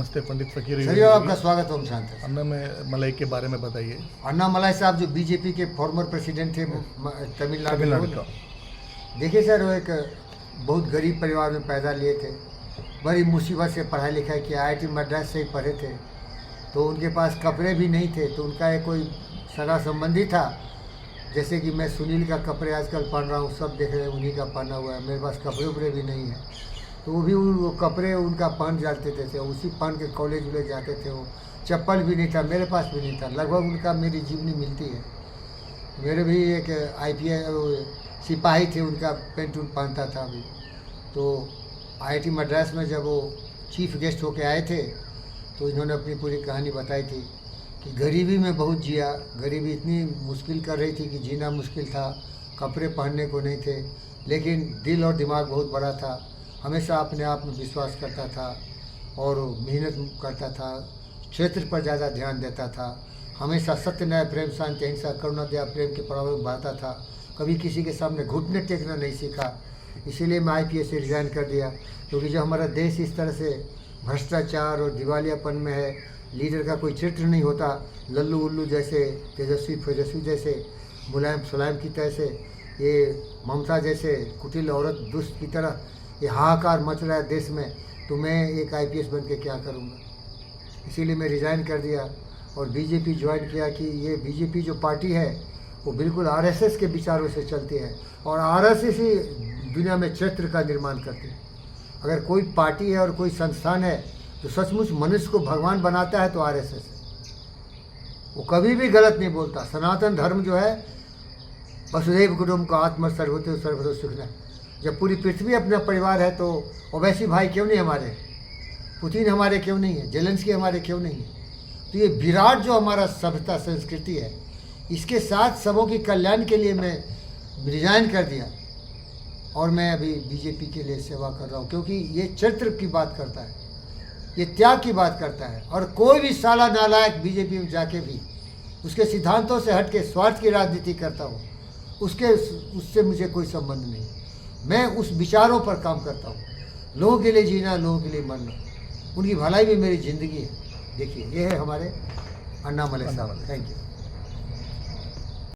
नमस्ते पंडित फकीर। सर आपका स्वागत ओम शांति। अन्नामलई के बारे में बताइए। अन्नामलई साहब जो बीजेपी के फॉर्मर प्रेसिडेंट थे तमिलनाडु का। देखिए सर, वो एक बहुत गरीब परिवार में पैदा लिए थे, बड़ी मुसीबत से पढ़ाई लिखाई किया, IIT मद्रास से ही पढ़े थे। तो उनके पास कपड़े भी नहीं थे, तो उनका एक कोई सगा संबंधी था, जैसे कि मैं सुनील का कपड़े आजकल पहन रहा हूँ, सब देख रहे हैं उन्हीं का पहना हुआ है, मेरे पास कपड़े उपड़े भी नहीं है। तो वो भी वो कपड़े उनका पहन जाते थे, उसी पहन के कॉलेज वॉलेज जाते थे। वो चप्पल भी नहीं था, मेरे पास भी नहीं था। लगभग उनका मेरी जीवनी मिलती है। मेरे भी एक IPS सिपाही थे, उनका पेंट उन्ट पहनता था अभी। तो IIT मद्रास में जब वो चीफ गेस्ट होके आए थे, तो इन्होंने अपनी पूरी कहानी बताई थी कि गरीबी में बहुत जिया, गरीबी इतनी मुश्किल कर रही थी कि जीना मुश्किल था, कपड़े पहनने को नहीं थे, लेकिन दिल और दिमाग बहुत बड़ा था। हमेशा अपने आप में विश्वास करता था और मेहनत करता था, क्षेत्र पर ज़्यादा ध्यान देता था, हमेशा सत्य न्याय प्रेम शांति अहिंसा करुणा दया प्रेम के प्रभाव में बढ़ता था, कभी किसी के सामने घुटने टेकना नहीं सीखा। इसीलिए मैं IPS से रिज़ाइन कर दिया, क्योंकि जो हमारा देश इस तरह से भ्रष्टाचार और दिवालियापन में है, लीडर का कोई चरित्र नहीं होता, लल्लू उल्लू जैसे, तेजस्वी जैसे, मुलायम सुलायम की तरह से, ये ममता जैसे कुटिल औरत दुष्ट की तरह ये हाहाकार मच रहा है देश में, तो मैं एक IPS बन के क्या करूँगा। इसीलिए मैं रिज़ाइन कर दिया और बीजेपी ज्वाइन किया कि ये बीजेपी जो पार्टी है वो बिल्कुल RSS के विचारों से चलती है और RSS ही दुनिया में चरित्र का निर्माण करती है। अगर कोई पार्टी है और कोई संस्थान है जो सचमुच मनुष्य को भगवान बनाता है तो RSS है। वो कभी भी गलत नहीं बोलता। सनातन धर्म जो है, वसुधैव कुटुम्बकम आत्मा सर्वतो सर्वतो सुखिनः। जब पूरी पृथ्वी अपना परिवार है तो ओवैसी भाई क्यों नहीं हमारे, पुतिन हमारे क्यों नहीं है, जेलेंस्की हमारे क्यों नहीं है। तो ये विराट जो हमारा सभ्यता संस्कृति है, इसके साथ सबों की कल्याण के लिए मैं रिजाइन कर दिया और मैं अभी बीजेपी के लिए सेवा कर रहा हूँ, क्योंकि ये चरित्र की बात करता है, ये त्याग की बात करता है। और कोई भी साला नालायक बीजेपी में जाके भी उसके सिद्धांतों से हट के स्वार्थ की राजनीति करता हो, उससे मुझे कोई संबंध नहीं। मैं उस विचारों पर काम करता हूँ, लोगों के लिए जीना, लोगों के लिए मरना, उनकी भलाई भी मेरी ज़िंदगी है। देखिए, ये है हमारे अन्नामलई साहब। Thank you.